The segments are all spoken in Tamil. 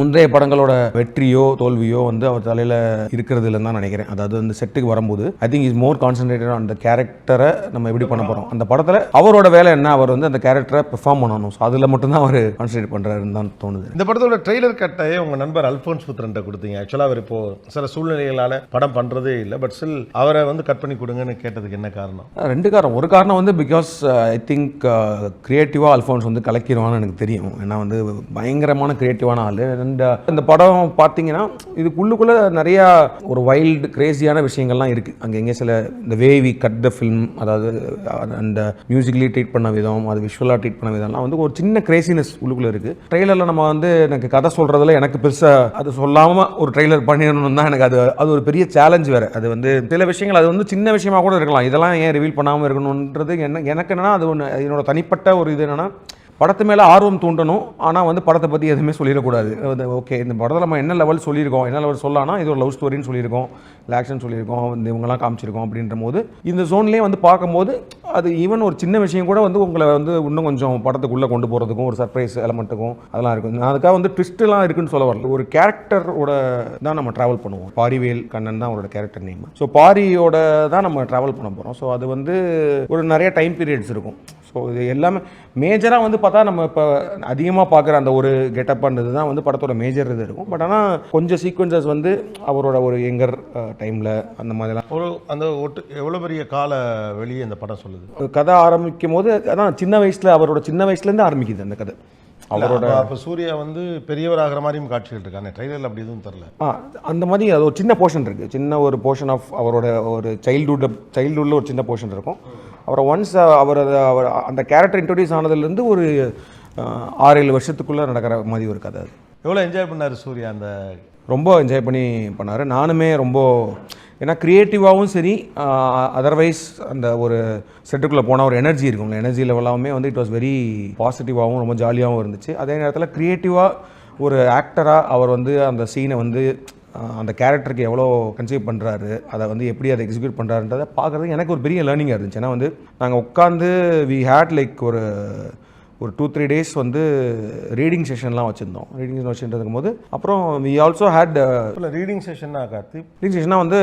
முந்தைய படங்களோட வெற்றியோ தோல்வியோ வந்து அவர் தலையில் இருக்கிறது இல்லைன்னு தான் நினைக்கிறேன். அதாவது அந்த செட்டுக்கு வரும்போது I think is more concentrated அந்த கேரக்டரை நம்ம எப்படி பண்ண போகிறோம். அந்த படத்தில் அவரோட வேலை என்ன, அவர் வந்து அந்த கேரக்டரை பெர்ஃபார்ம் பண்ணணும். ஸோ அதில் மட்டும்தான் அவர் கான்சன்ட்ரேட் பண்ணுறாருன்னு தான் தோணுது. இந்த படத்தோட ட்ரெய்லர் கட்டையே உங்கள் நண்பர் அல்ஃபோன்ஸ் புத்திரன்ட்ட கொடுத்தீங்க. ஆக்சுவலாக அவர் இப்போது சில சூழ்நிலைகளால் படம் பண்ணுறதே இல்லை, பட் ஸ்டில் அவரை வந்து கட் பண்ணி கொடுங்கன்னு கேட்டதுக்கு என்ன காரணம்? ரெண்டு காரணம். ஒரு காரணம் வந்து பிகாஸ் ஐ திங்க் கிரியேட்டிவாக அல்ஃபோன்ஸ் வந்து கலக்கிடுவான்னு எனக்கு தெரியும். ஏன்னா வந்து பயங்கரமான கிரியேட்டிவான ஆள். இந்த படம் பார்த்தீங்கன்னா இதுக்குள்ளுக்குள்ள நிறையா ஒரு வைல்டு கிரேசியான விஷயங்கள்லாம் இருக்குது. அங்கே எங்கே சில இந்த way we cut the film, அதாவது அந்த மியூசிக்லி ட்ரீட் பண்ண விதம், அது விஷுவலாக ட்ரீட் பண்ண விதம்லாம் வந்து ஒரு சின்ன கிரேசினஸ் உள்ளுக்குள்ளே இருக்குது. ட்ரெய்லரில் நம்ம வந்து எனக்கு கதை சொல்கிறதுல எனக்கு பெருசாக அது சொல்லாமல் ஒரு ட்ரெய்லர் பண்ணிடணும் தான் எனக்கு அது ஒரு பெரிய சேலஞ்ச் வேறு. அது வந்து சில விஷயங்கள் அது வந்து சின்ன விஷயமாக கூட இருக்கலாம், இதெல்லாம் ஏன் ரிவீல் பண்ணாமல் இருக்கணுன்றது எனக்கு என்னென்னா அது ஒன்று என்னோட தனிப்பட்ட ஒரு இது என்னென்னா படத்து மேலே ஆர்வம் தூண்டணும். ஆனால் வந்து படத்தை பற்றி எதுவுமே சொல்லிடக்கூடாது. ஓகே இந்த படத்தில் நம்ம என்ன லெவல் சொல்லியிருக்கோம், என்ன லெவல் சொல்லலாம்னா இது ஒரு லவ் ஸ்டோரின்னு சொல்லியிருக்கோம், இல்லை ஆக்ஷன் சொல்லியிருக்கோம், இந்த இவங்கெல்லாம் காமிச்சிருக்கோம் அப்படின்ற போது இந்த ஜோன்லேயே வந்து பார்க்கும்போது அது ஈவன் ஒரு சின்ன விஷயம் கூட வந்து உங்களை வந்து இன்னும் கொஞ்சம் படத்துக்குள்ளே கொண்டு போகிறதுக்கும் ஒரு சர்ப்ரைஸ் எலமெண்ட்டுக்கும் அதெல்லாம் இருக்கும். நான் அதுக்காக வந்து ட்விஸ்ட்லாம் இருக்குன்னு சொல்ல வரல. ஒரு கேரக்டரோட தான் நம்ம ட்ராவல் பண்ணுவோம். பாரிவேல் கண்ணன் தான் அவரோட கேரக்டர் நேம். ஸோ பாரியோட தான் நம்ம ட்ராவல் பண்ண போகிறோம். ஸோ அது வந்து ஒரு நிறைய டைம் பீரியட்ஸ் இருக்கும். ஸோ இது எல்லாமே மேஜராக வந்து பார்த்தா நம்ம இப்போ அதிகமாக பார்க்குற அந்த ஒரு கெட்டப்ன்றது தான் வந்து படத்தோட மேஜர் இது இருக்கும். பட் ஆனால் கொஞ்சம் சீக்வன்சஸ் வந்து அவரோட ஒரு எங்கர் டைமில் அந்த மாதிரிலாம் ஒரு அந்த எவ்வளோ பெரிய கால வெளியே இந்த படம் சொல்லுது. கதை ஆரம்பிக்கும் போது அதான் சின்ன வயசில் அவரோட சின்ன வயசுலேருந்து ஆரம்பிக்குது அந்த கதை. அவரோட அப்போ சூர்யா வந்து பெரியவர் ஆகிற மாதிரியும் காட்சிகள் இருக்காங்க ட்ரெய்லரில், அப்படி எதுவும் தெரில. அந்த மாதிரி அது ஒரு சின்ன போர்ஷன் இருக்குது. சின்ன ஒரு போர்ஷன் ஆஃப் அவரோட ஒரு சைல்டுஹுட்டில் ஒரு சின்ன போர்ஷன் இருக்கும். அப்புறம் ஒன்ஸ் அவர் அந்த கேரக்டர் இன்ட்ரோடியூஸ் ஆனதுலேருந்து ஒரு 6-7 வருஷத்துக்குள்ளே நடக்கிற மாதிரி ஒரு கதை. அது எவ்வளோ என்ஜாய் பண்ணார் சூர்யா? அந்த ரொம்ப என்ஜாய் பண்ணார். நானுமே ரொம்ப, ஏன்னா க்ரியேட்டிவாகவும் சரி, அதர்வைஸ் அந்த ஒரு செட்டுக்குள்ளே போனால் ஒரு எனர்ஜி இருக்கும். எனர்ஜி லெவலாகவுமே வந்து இட் வாஸ் வெரி பாசிட்டிவாகவும் ரொம்ப ஜாலியாகவும் இருந்துச்சு. அதே நேரத்தில் க்ரியேட்டிவாக ஒரு ஆக்டராக அவர் வந்து அந்த சீனை வந்து அந்த கேரக்டருக்கு எவ்வளோ கன்சீவ் பண்ணுறாரு, அதை வந்து எப்படி அதை எக்ஸிக்யூட் பண்ணுறாருன்றதை பார்க்குறது எனக்கு ஒரு பெரிய லேர்னிங்காக இருந்துச்சு. ஏன்னா வந்து நாங்கள் உட்காந்து வி ஹேட் லைக் ஒரு 2-3 டேஸ் வந்து ரீடிங் செஷன்லாம் வச்சுருந்தோம். ரீடிங் செஷன் வச்சுருக்கும் போது அப்புறம் வி ஆல்சோ ஹேட் ரீடிங் செஷன்னா கார்த்தி ரீடிங் செஷனாக வந்து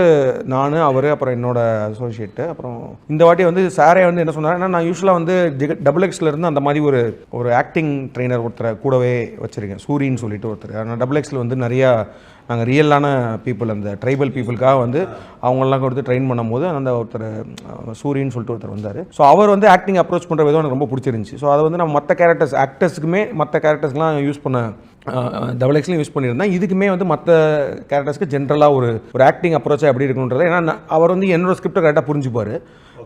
நான் அவர் அப்புறம் என்னோட அசோசியேட்டு. அப்புறம் இந்த வாட்டி வந்து சாரே வந்து என்ன சொன்னார், ஏன்னா நான் யூஸ்வலாக வந்து XXலேருந்து அந்த மாதிரி ஒரு ஆக்டிங் ட்ரெயினர் ஒருத்தரை கூடவே வச்சுருக்கேன், சூரின்னு சொல்லிட்டு ஒருத்தர். ஆனால் XXL வந்து நிறையா நாங்கள் ரியலான பீப்புள், அந்த ட்ரைபல் பீப்புளுக்காக வந்து அவங்களெலாம் கொடுத்து ட்ரெயின் பண்ணும்போது அந்த ஒருத்தர் சூரின்னு சொல்லிட்டு ஒருத்தர் வந்தார். ஸோ அவர் வந்து ஆக்டிங் அப்ரோச் பண்ணுற விதம் எனக்கு ரொம்ப பிடிச்சிருந்துச்சி. ஸோ அதை வந்து நம்ம மற்ற ஆக்டர்ஸுக்குமே மற்ற கேரக்டர்ஸ்லாம் யூஸ் பண்ண XXலையும் யூஸ் பண்ணியிருந்தேன். இதுக்குமே வந்து மற்ற கேரக்டர்ஸ்க்கு ஜென்ரலாக ஒரு ஆக்டிங் அப்ரோச்சாக எப்படி இருக்கணுன்றது, ஏன்னா அவர் வந்து என்னோட ஸ்கிரிப்டை கரெக்டாக புரிஞ்சுப்பார்.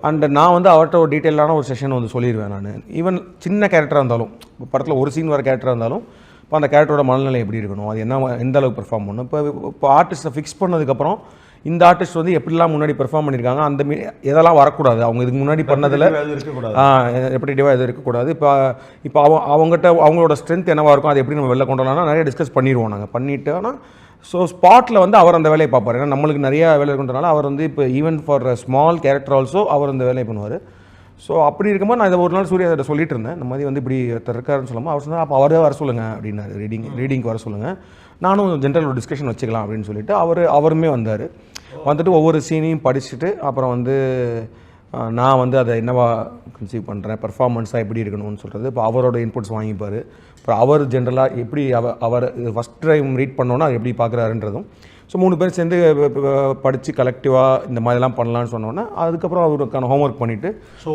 அண்ட் நான் வந்து அவர்கிட்ட ஒரு டீட்டெயிலான ஒரு செஷன் வந்து சொல்லிடுவேன். நான் ஈவன் சின்ன கேரக்டராக இருந்தாலும், படத்தில் ஒரு சீன் வர கேரக்டராக இருந்தாலும் இப்போ அந்த கேரக்டரோட மனநிலை எப்படி இருக்கணும், அது எந்த அளவுக்கு பெர்ஃபார்ம் பண்ணணும். இப்போ ஆர்டிஸ்ட்டை ஃபிக்ஸ் பண்ணதுக்கப்புறம் இந்த ஆர்டிஸ்ட் வந்து எப்படிலாம் முன்னாடி பெர்ஃபார்ம் பண்ணியிருக்காங்க, அந்த எதெல்லாம் வரக்கூடாது, அவங்க இதுக்கு முன்னாடி பண்ணதில் ரெப்படேட்டிவாக எது இருக்கக்கூடாது. இப்போ அவங்களோட ஸ்ட்ரென்த் என்னவாக இருக்கும், அதை எப்படி நம்ம வெளில கொண்டு வரலாம்னா நிறைய டிஸ்கஸ் பண்ணிடுவோம் நாங்கள். பண்ணிவிட்டு ஆனால் ஸோ ஸ்பாட்டில் வந்து அவர் அந்த வேலையை பார்ப்பார். ஏன்னா நம்மளுக்கு நிறையா வேலை இருக்குன்றனால அவர் வந்து இப்போ even for small character also அவர் அந்த வேலையை பண்ணுவார். ஸோ அப்படி இருக்கும்போது நான் இதை ஒரு நாள் சூர்யா சொல்லிட்டு இருந்தேன், இந்த மாதிரி வந்து இப்படி இருக்காருன்னு சொல்லும்போது அவர் சொன்னார், அப்போ அவரே வர சொல்லுங்கள் அப்படின்னாரு, ரீடிங்க்கு வர சொல்லுங்கள், நானும் ஜென்ரல் ஒரு டிஸ்கஷன் வச்சுக்கலாம் அப்படின்னு சொல்லிட்டு அவருமே வந்தார். வந்துட்டு ஒவ்வொரு சீனையும் படிச்சுட்டு அப்புறம் வந்து நான் வந்து அதை என்னவா கன்சீவ் பண்ணுறேன், பர்ஃபார்மன்ஸாக எப்படி இருக்கணும்னு சொல்கிறது, இப்போ அவரோட இன்புட்ஸ் வாங்கிப்பார். அப்புறம் அவர் ஜென்ரலாக எப்படி அவர் ஃபஸ்ட் டைம் ரீட் பண்ணோன்னா அது எப்படி பார்க்குறாருன்றதும். ஸோ 3 பேர் சேர்ந்து படித்து கலெக்டிவாக இந்த மாதிரிலாம் பண்ணலான்னு சொன்னோன்னா அதுக்கப்புறம் அவருக்கான ஹோம்ஒர்க் பண்ணிவிட்டு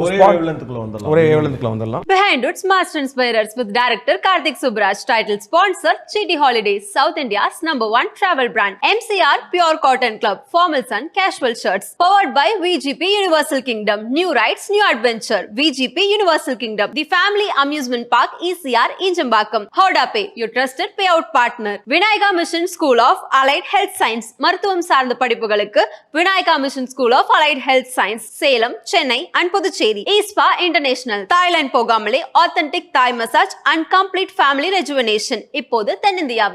ஒரே வேவலென்த்துக்குள்ள வந்துடலாம். Behind Roots Master Inspirers with director Karthik Subraj. Title sponsor Chiti Holidays, South India's #1 travel brand. MCR Pure Cotton Club, formals and casual shirts. Powered by VGP Universal Kingdom. New rides, new adventure. VGP Universal Kingdom. The Family Amusement Park, ECR, Injambakam. Hoda Pay, your trusted payout partner. Vinayaka Mission School of Allied Health Science. மருத்துவம் சார்ந்த படிப்புகளுக்கு Vinayaka mission school of allied health science, Salem, Chennai and Puducherry. ஈஸ்பா இன்டர்நேஷனல். தாய்லாந்து போகாமலே authentic Thai massage and complete family rejuvenation இப்போது தென்னிந்தியாவில்.